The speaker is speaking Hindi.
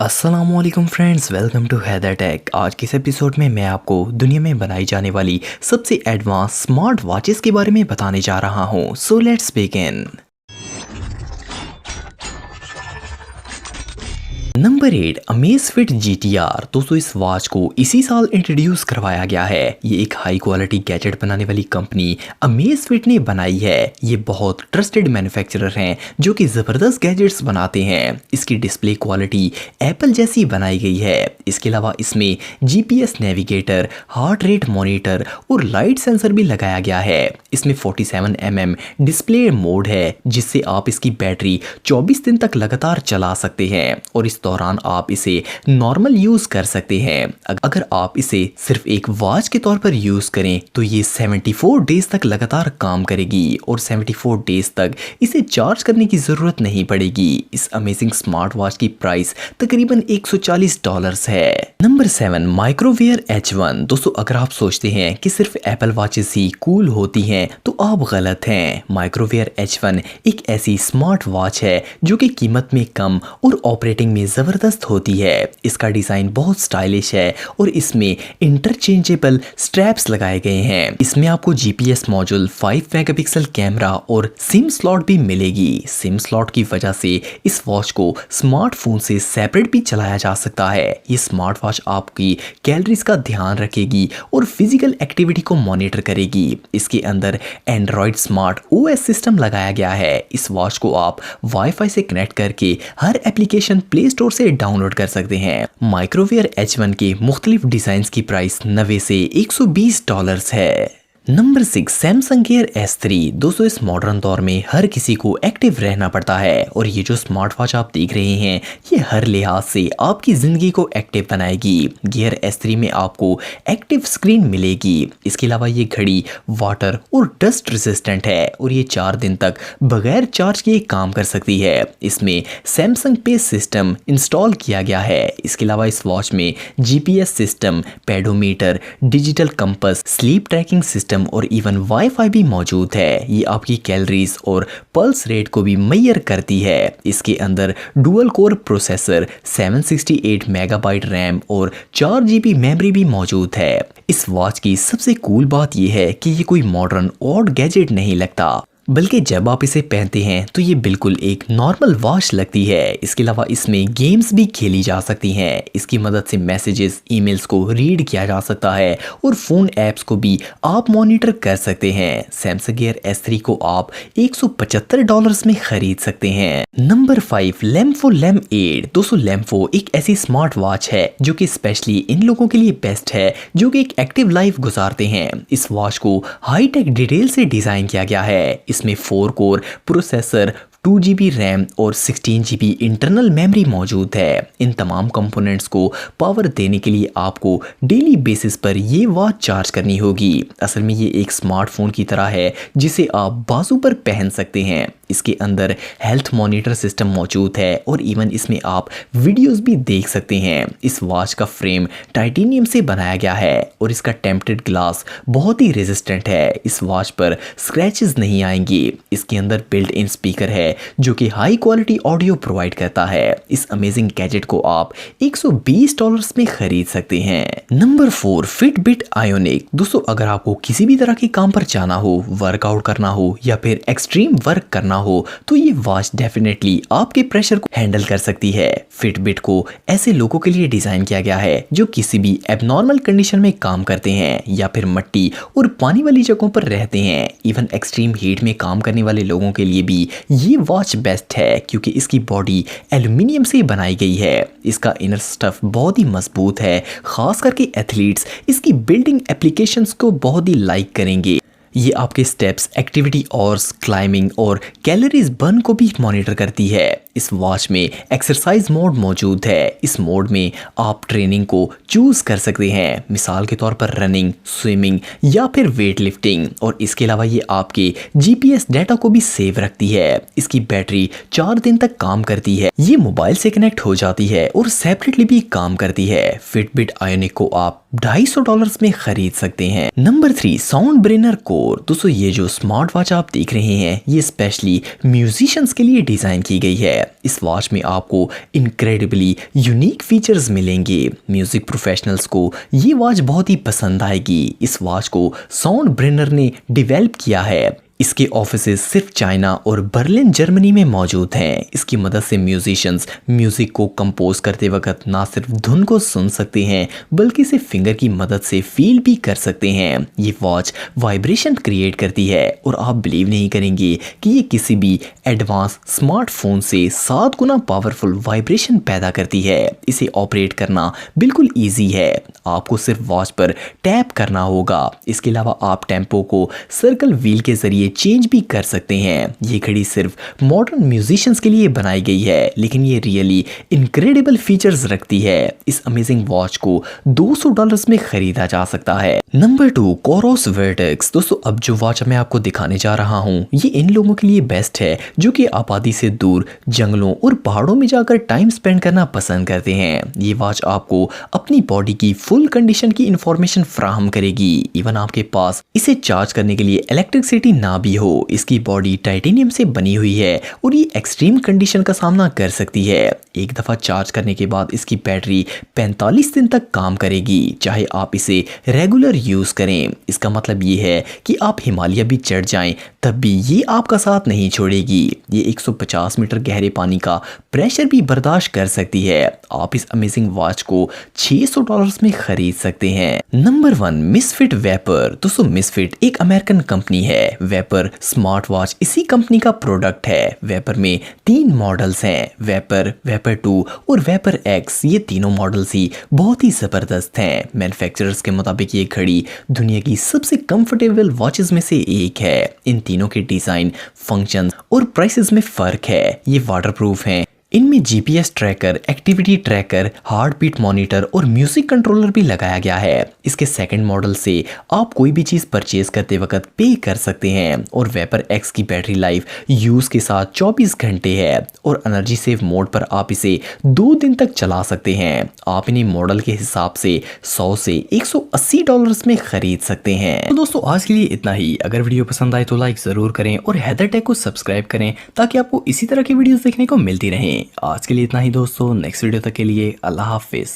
अस्सलामुअलैकुम friends, welcome to Haider tech. आज के इस एपिसोड में मैं आपको दुनिया में बनाई जाने वाली सबसे एडवांस स्मार्ट वॉचेस के बारे में बताने जा रहा हूँ। So let's begin. Number 8 Amazfit GTR। दोस्तों इस वॉच को इसी साल इंट्रोड्यूस करवाया गया है। ये एक हाई क्वालिटी गैजेट बनाने वाली कंपनी अमेज़फिट ने बनाई है। ये बहुत ट्रस्टेड मैन्युफैक्चरर हैं जो कि ज़बरदस्त गैजेट्स बनाते हैं। इसकी डिस्प्ले क्वालिटी एप्पल जैसी बनाई गई है। इसके अलावा इसमें GPS navigator, heart rate monitor और लाइट सेंसर भी लगाया गया है। इसमें 47mm डिस्प्ले मोड है जिससे आप इसकी बैटरी 24 दिन तक लगातार चला सकते हैं और इस दौरान आप इसे नॉर्मल यूज कर सकते हैं। अगर आप इसे सिर्फ एक वॉच के तौर पर यूज करें तो ये 74 डेज तक लगातार काम करेगी और 74 डेज तक इसे चार्ज करने की जरूरत नहीं पड़ेगी। इस अमेजिंग स्मार्ट वॉच की प्राइस तकरीबन $140 है। Number 7 Microware H1। दोस्तों अगर आप सोचते हैं कि सिर्फ एप्पल वॉचेस ही कूल होती हैं तो आप गलत हैं। माइक्रोवेयर H1 एक ऐसी स्मार्ट वॉच है जो कि कीमत में कम और ऑपरेटिंग में ज़बरदस्त होती है। इसका डिज़ाइन बहुत स्टाइलिश है और इसमें इंटरचेंजेबल स्ट्रैप्स लगाए गए हैं। इसमें आपको GPS मॉड्यूल, 5 मेगापिक्सल कैमरा और सिम स्लॉट भी मिलेगी। सिम स्लॉट की वजह से इस वॉच को स्मार्टफोन से सेपरेट भी चलाया जा सकता है। ये स्मार्ट वॉच आपकी कैलोरीज का ध्यान रखेगी और फिजिकल एक्टिविटी को मॉनिटर करेगी। इसके अंदर एंड्रॉयड स्मार्ट OS सिस्टम लगाया गया है। इस वॉच को आप वाईफाई से कनेक्ट करके हर एप्लीकेशन प्ले स्टोर से डाउनलोड कर सकते हैं। माइक्रोवेयर H1 के मुख्तलिफ डिजाइन की प्राइस $90 से $120 है। Number 6 Samsung gear S3। दोस्तों इस मॉडर्न दौर में हर किसी को एक्टिव रहना पड़ता है और ये जो स्मार्ट वॉच आप देख रहे हैं ये हर लिहाज से आपकी ज़िंदगी को एक्टिव बनाएगी। गेयर S3 में आपको एक्टिव स्क्रीन मिलेगी। इसके अलावा ये घड़ी वाटर और डस्ट रेजिस्टेंट है और ये 4 दिन तक बगैर चार्ज किए काम कर सकती है। इसमें सैमसंग पे सिस्टम इंस्टॉल किया गया है। इसके अलावा इस वॉच में GPS system, pedometer, digital compass, sleep tracking system और इवन वाईफाई भी मौजूद है। ये आपकी कैलोरीज और पल्स रेट को भी मेजर करती है। इसके अंदर dual core processor, 768 megabyte RAM और 4 GB मेमोरी भी मौजूद है। इस वॉच की सबसे कूल बात यह है कि ये कोई मॉडर्न ऑड गैजेट नहीं लगता, बल्कि जब आप इसे पहनते हैं तो ये बिल्कुल एक नॉर्मल वॉच लगती है। इसके अलावा इसमें गेम्स भी खेली जा सकती हैं। इसकी मदद से मैसेजेस, ईमेल्स को रीड किया जा सकता है और फ़ोन ऐप्स को भी आप मॉनिटर कर सकते हैं। सैमसंग गेयर S3 को आप $175 में खरीद सकते हैं। नंबर 5 लेनोवो लेम 8। दोस्तों लेनोवो एक ऐसी स्मार्ट वॉच है जो कि स्पेशली इन लोगों के लिए बेस्ट है जो कि एक एक्टिव लाइफ गुजारते हैं। इस वॉच को हाईटेक डिटेल से डिज़ाइन किया गया है। इसमें 4 कोर प्रोसेसर, 2 GB रैम और 16 GB इंटरनल मेमोरी मौजूद है। इन तमाम कंपोनेंट्स को पावर देने के लिए आपको डेली बेसिस पर ये वॉच चार्ज करनी होगी। असल में ये एक स्मार्टफोन की तरह है जिसे आप बाजू पर पहन सकते हैं। इसके अंदर हेल्थ मॉनिटर सिस्टम मौजूद है और इवन इसमें आप वीडियोस भी देख सकते हैं। इस वॉच का फ्रेम टाइटेनियम से बनाया गया है और इसका टेम्परेड ग्लास बहुत ही रेजिस्टेंट है। इस वॉच पर स्क्रैचेस नहीं आएंगे। इसके अंदर बिल्ट इन स्पीकर है जो कि हाई क्वालिटी ऑडियो प्रोवाइड करता है। इस अमेजिंग गैजेट को आप $120 में खरीद सकते हैं। Number 4 Fitbit ionic. दोस्तों अगर आपको किसी भी तरह के काम पर जाना हो, वर्कआउट करना हो या फिर एक्सट्रीम वर्क करना हो तो ये वॉच डेफिनेटली आपके प्रेशर को हैंडल कर सकती है। फिटबिट को ऐसे लोगों के लिए डिजाइन किया गया है जो किसी भी एबनॉर्मल कंडीशन में काम करते हैं या फिर मिट्टी और पानी वाली जगहों पर रहते हैं। इवन एक्सट्रीम हीट में काम करने वाले लोगों के लिए भी ये वॉच बेस्ट है क्योंकि इसकी बॉडी एल्युमिनियम से बनाई गई है। इसका इनर स्टफ बहुत ही मजबूत है। खास करके एथलीट्स इसकी बिल्डिंग एप्लीकेशंस को बहुत ही लाइक करेंगे। ये आपके स्टेप्स, एक्टिविटी आवर्स, क्लाइंबिंग और कैलोरीज बर्न को भी मॉनिटर करती है। इस वॉच में एक्सरसाइज मोड मौजूद है। इस मोड में आप ट्रेनिंग को चूज कर सकते हैं, मिसाल के तौर पर रनिंग, स्विमिंग या फिर वेट लिफ्टिंग। और इसके अलावा ये आपके GPS डाटा को भी सेव रखती है। इसकी बैटरी 4 दिन तक काम करती है। ये मोबाइल से कनेक्ट हो जाती है और सेपरेटली भी काम करती है। फिटबिट आयोनिक को आप $250 में खरीद सकते हैं। नंबर 3 साउंड ब्रेनर को। 4। दोस्तों ये जो स्मार्ट वॉच आप देख रहे हैं ये स्पेशली म्यूजिशियंस के लिए डिज़ाइन की गई है। इस वॉच में आपको इनक्रेडिबली यूनिक फीचर्स मिलेंगे। म्यूजिक प्रोफेशनल्स को ये वॉच बहुत ही पसंद आएगी। इस वॉच को साउंड ब्रेनर ने डेवलप किया है। इसके ऑफिसेज सिर्फ चाइना और बर्लिन जर्मनी में मौजूद हैं। इसकी मदद से म्यूजिशियंस म्यूजिक को कंपोज करते वक्त ना सिर्फ धुन को सुन सकते हैं बल्कि इसे फिंगर की मदद से फील भी कर सकते हैं। ये वॉच वाइब्रेशन क्रिएट करती है और आप बिलीव नहीं करेंगे कि ये किसी भी एडवांस स्मार्टफोन से 7 गुना पावरफुल वाइब्रेशन पैदा करती है। इसे ऑपरेट करना बिल्कुल ईजी है, आपको सिर्फ वॉच पर टैप करना होगा। इसके अलावा आप टेम्पो को सर्कल व्हील के जरिए चेंज भी कर सकते हैं। ये घड़ी सिर्फ मॉडर्न म्यूजिशियंस के लिए बनाई गई है, लेकिन ये रियली इनक्रेडिबल फीचर्स रखती है। इस अमेजिंग वॉच को $200 में खरीदा जा सकता है। Number 2, Coros Vertex. दोस्तों अब जो वॉच मैं आपको दिखाने जा रहा हूँ ये इन लोगों के लिए बेस्ट है जो कि आबादी से दूर जंगलों और पहाड़ों में जाकर टाइम स्पेंड करना पसंद करते हैं। ये वॉच आपको अपनी बॉडी की फुल कंडीशन की इंफॉर्मेशन फ्राहम करेगी। इवन आपके पास इसे चार्ज करने के लिए इलेक्ट्रिसिटी ना भी हो, इसकी बॉडी टाइटेनियम से बनी हुई है और ये एक्सट्रीम कंडीशन का सामना कर सकती है। एक दफा चार्ज करने के बाद इसकी बैटरी 45 दिन तक काम करेगी, चाहे आप इसे रेगुलर यूज करें। इसका मतलब ये है कि आप हिमालय भी चढ़ जाएं तब भी ये आपका साथ नहीं छोड़ेगी। ये 150 मीटर गहरे पानी का प्रेशर भी बर्दाश्त कर सकती है। आप इस अमेजिंग वॉच को $600 में खरीद सकते हैं। Number 1, misfit vapour. दोस्तों मिसफिट एक अमेरिकन कंपनी है। वेपर स्मार्ट वॉच इसी कंपनी का प्रोडक्ट है। वेपर में 3 मॉडल्स हैं, वेपर, वेपर 2 और वेपर एक्स। ये तीनों मॉडल्स ही बहुत ही जबरदस्त हैं। मैन्युफैक्चरर्स के मुताबिक ये घड़ी दुनिया की सबसे कंफर्टेबल वॉचेस में से एक है। इन तीनों के डिजाइन, फंक्शन और प्राइसेस में फर्क है। ये वाटरप्रूफ हैं। इनमें GPS tracker, activity tracker, heart beat monitor और म्यूजिक कंट्रोलर भी लगाया गया है। इसके सेकंड मॉडल से आप कोई भी चीज़ परचेज करते वक्त पे कर सकते हैं। और वेपर एक्स की बैटरी लाइफ यूज़ के साथ 24 घंटे है और एनर्जी सेव मोड पर आप इसे 2 दिन तक चला सकते हैं। आप इन्हें मॉडल के हिसाब से $100 से $180 में खरीद सकते हैं। तो दोस्तों आज के लिए इतना ही। अगर वीडियो पसंद आए तो लाइक ज़रूर करें और हैदर टेक को सब्सक्राइब करें ताकि आपको इसी तरह की वीडियोस देखने को मिलती रहें। आज के लिए इतना ही दोस्तों, नेक्स्ट वीडियो तक के लिए अल्लाह हाफिज।